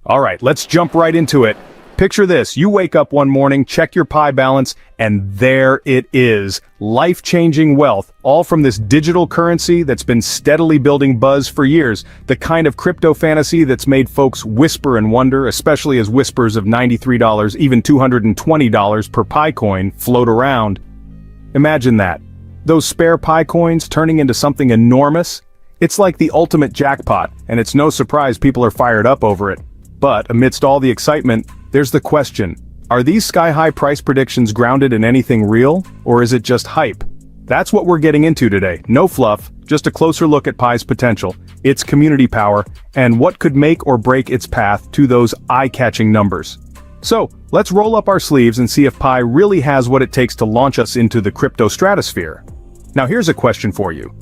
Alright, let's jump right into it. Picture this, you wake up one morning, check your Pi balance, and there it is. Life-changing wealth, all from this digital currency that's been steadily building buzz for years, the kind of crypto fantasy that's made folks whisper and wonder, especially as whispers of $93, even $220 per Pi coin float around. Imagine that. Those spare Pi coins turning into something enormous? It's like the ultimate jackpot, and it's no surprise people are fired up over it. But amidst all the excitement, there's the question, are these sky-high price predictions grounded in anything real, or is it just hype? That's what we're getting into today. No fluff, just a closer look at Pi's potential, its community power, and what could make or break its path to those eye-catching numbers. So, let's roll up our sleeves and see if Pi really has what it takes to launch us into the crypto stratosphere. Now here's a question for you.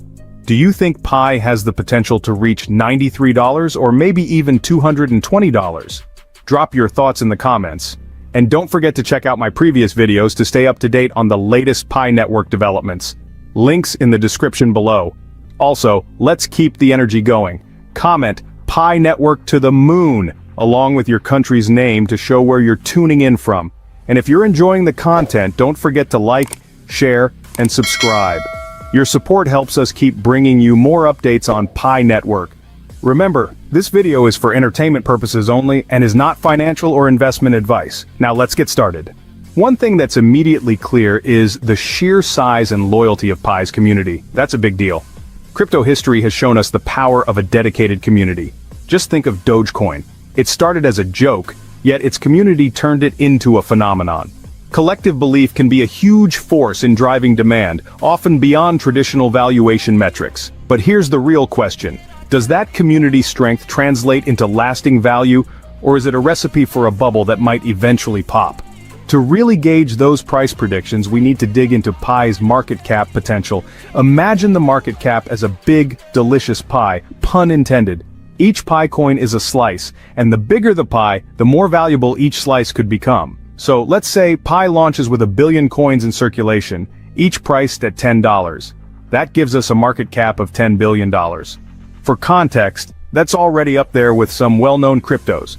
Do you think Pi has the potential to reach $93 or maybe even $220? Drop your thoughts in the comments. And don't forget to check out my previous videos to stay up to date on the latest Pi Network developments. Links in the description below. Also, let's keep the energy going. Comment Pi Network to the moon, along with your country's name to show where you're tuning in from. And if you're enjoying the content, don't forget to like, share, and subscribe. Your support helps us keep bringing you more updates on Pi Network. Remember, this video is for entertainment purposes only and is not financial or investment advice. Now let's get started. One thing that's immediately clear is the sheer size and loyalty of Pi's community. That's a big deal. Crypto history has shown us the power of a dedicated community. Just think of Dogecoin. It started as a joke, yet its community turned it into a phenomenon. Collective belief can be a huge force in driving demand, often beyond traditional valuation metrics. But here's the real question. Does that community strength translate into lasting value, or is it a recipe for a bubble that might eventually pop? To really gauge those price predictions, we need to dig into Pi's market cap potential. Imagine the market cap as a big, delicious pie, pun intended. Each Pi coin is a slice, and the bigger the pie, the more valuable each slice could become. So let's say Pi launches with 1 billion coins in circulation, each priced at $10. That gives us a market cap of $10 billion. For context, that's already up there with some well-known cryptos.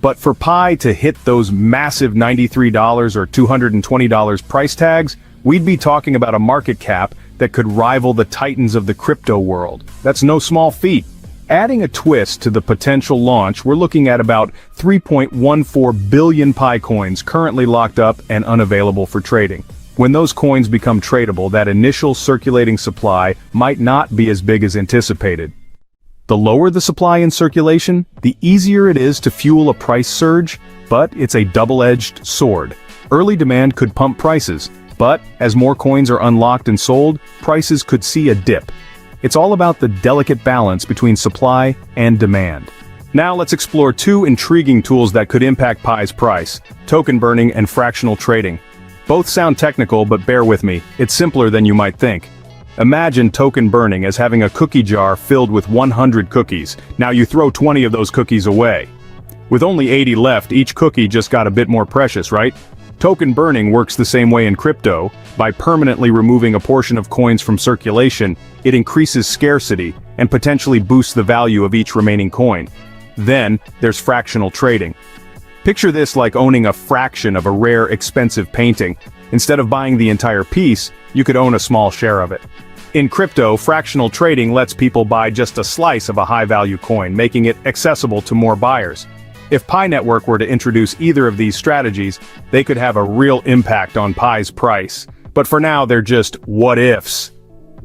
But for Pi to hit those massive $93 or $220 price tags, we'd be talking about a market cap that could rival the titans of the crypto world. That's no small feat. Adding a twist to the potential launch, we're looking at about 3.14 billion Pi coins currently locked up and unavailable for trading. When those coins become tradable, that initial circulating supply might not be as big as anticipated. The lower the supply in circulation, the easier it is to fuel a price surge, but it's a double-edged sword. Early demand could pump prices, but as more coins are unlocked and sold, prices could see a dip. It's all about the delicate balance between supply and demand. Now let's explore two intriguing tools that could impact Pi's price: token burning and fractional trading. Both sound technical, but bear with me, it's simpler than you might think. Imagine token burning as having a cookie jar filled with 100 cookies. Now you throw 20 of those cookies away. With only 80 left, each cookie just got a bit more precious, right? Token burning works the same way in crypto. By permanently removing a portion of coins from circulation, it increases scarcity and potentially boosts the value of each remaining coin. Then, there's fractional trading. Picture this like owning a fraction of a rare, expensive painting. Instead of buying the entire piece, you could own a small share of it. In crypto, fractional trading lets people buy just a slice of a high-value coin, making it accessible to more buyers. If Pi Network were to introduce either of these strategies, they could have a real impact on Pi's price. But for now, they're just what-ifs.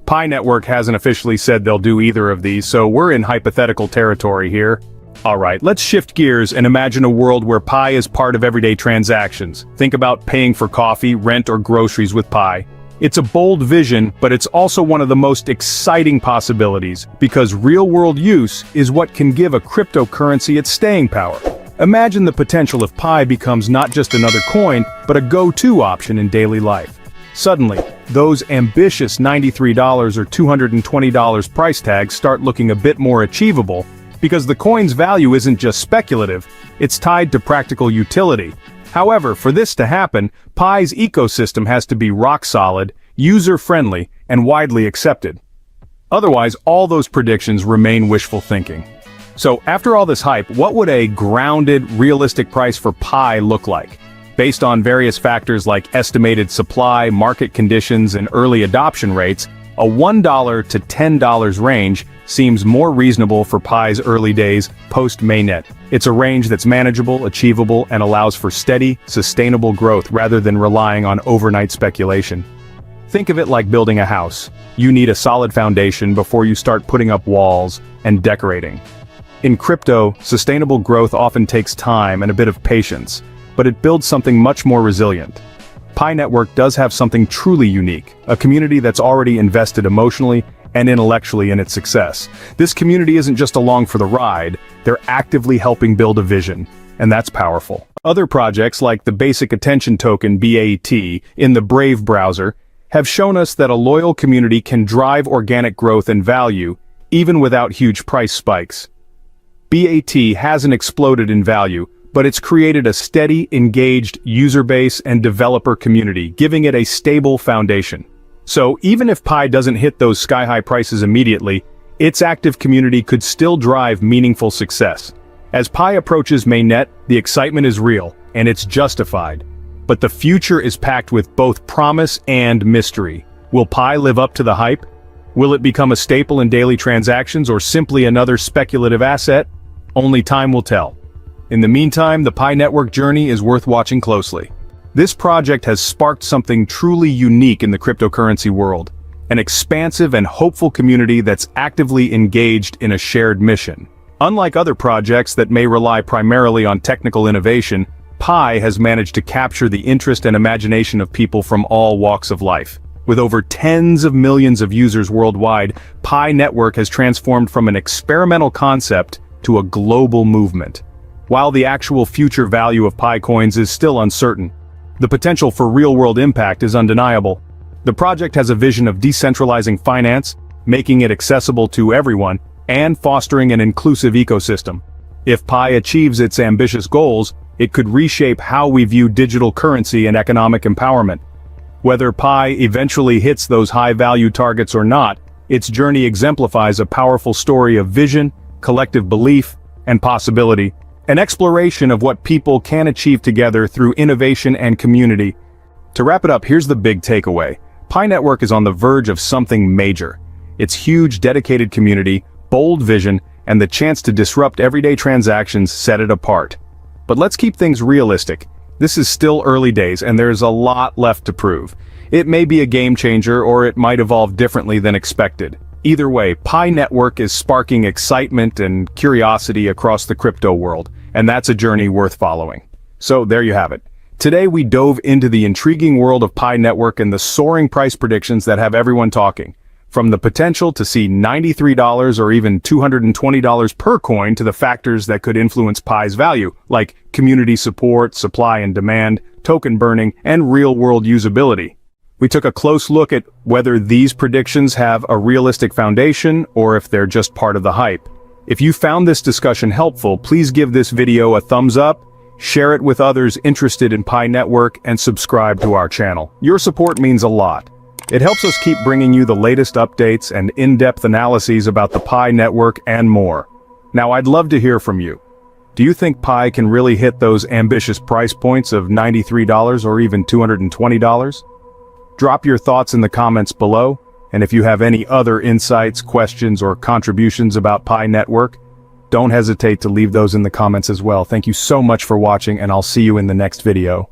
Pi Network hasn't officially said they'll do either of these, so we're in hypothetical territory here. Alright, let's shift gears and imagine a world where Pi is part of everyday transactions. Think about paying for coffee, rent, or groceries with Pi. It's a bold vision, but it's also one of the most exciting possibilities, because real-world use is what can give a cryptocurrency its staying power. Imagine the potential if Pi becomes not just another coin, but a go-to option in daily life. Suddenly, those ambitious $93 or $220 price tags start looking a bit more achievable, because the coin's value isn't just speculative, it's tied to practical utility. However, for this to happen, Pi's ecosystem has to be rock-solid, user-friendly, and widely accepted. Otherwise, all those predictions remain wishful thinking. So after all this hype, what would a grounded, realistic price for Pi look like? Based on various factors like estimated supply, market conditions, and early adoption rates, a $1 to $10 range seems more reasonable for Pi's early days post-mainnet. It's a range that's manageable, achievable, and allows for steady, sustainable growth rather than relying on overnight speculation. Think of it like building a house. You need a solid foundation before you start putting up walls and decorating. In crypto, sustainable growth often takes time and a bit of patience, but it builds something much more resilient. Pi Network does have something truly unique, a community that's already invested emotionally and intellectually in its success. This community isn't just along for the ride, they're actively helping build a vision, and that's powerful. Other projects like the Basic Attention Token BAT in the Brave browser have shown us that a loyal community can drive organic growth and value, even without huge price spikes. BAT hasn't exploded in value, but it's created a steady, engaged user base and developer community, giving it a stable foundation. So even if Pi doesn't hit those sky-high prices immediately, its active community could still drive meaningful success. As Pi approaches mainnet, the excitement is real, and it's justified. But the future is packed with both promise and mystery. Will Pi live up to the hype? Will it become a staple in daily transactions or simply another speculative asset? Only time will tell. In the meantime, the Pi Network journey is worth watching closely. This project has sparked something truly unique in the cryptocurrency world, an expansive and hopeful community that's actively engaged in a shared mission. Unlike other projects that may rely primarily on technical innovation, Pi has managed to capture the interest and imagination of people from all walks of life. With over tens of millions of users worldwide, Pi Network has transformed from an experimental concept to a global movement. While the actual future value of Pi coins is still uncertain, the potential for real-world impact is undeniable. The project has a vision of decentralizing finance, making it accessible to everyone, and fostering an inclusive ecosystem. If Pi achieves its ambitious goals, it could reshape how we view digital currency and economic empowerment. Whether Pi eventually hits those high-value targets or not, its journey exemplifies a powerful story of vision, collective belief, and possibility, an exploration of what people can achieve together through innovation and community. To wrap it up, here's the big takeaway. Pi Network is on the verge of something major. Its huge, dedicated community, bold vision, and the chance to disrupt everyday transactions set it apart. But let's keep things realistic. This is still early days, and there's a lot left to prove. It may be a game changer, or it might evolve differently than expected. Either way, Pi Network is sparking excitement and curiosity across the crypto world, and that's a journey worth following. So there you have it. Today we dove into the intriguing world of Pi Network and the soaring price predictions that have everyone talking. From the potential to see $93 or even $220 per coin to the factors that could influence Pi's value, like community support, supply and demand, token burning, and real-world usability. We took a close look at whether these predictions have a realistic foundation or if they're just part of the hype. If you found this discussion helpful, please give this video a thumbs up, share it with others interested in Pi Network, and subscribe to our channel. Your support means a lot. It helps us keep bringing you the latest updates and in-depth analyses about the Pi Network and more. Now, I'd love to hear from you. Do you think Pi can really hit those ambitious price points of $93 or even $220? Drop your thoughts in the comments below, and if you have any other insights, questions, or contributions about Pi Network, don't hesitate to leave those in the comments as well. Thank you so much for watching, and I'll see you in the next video.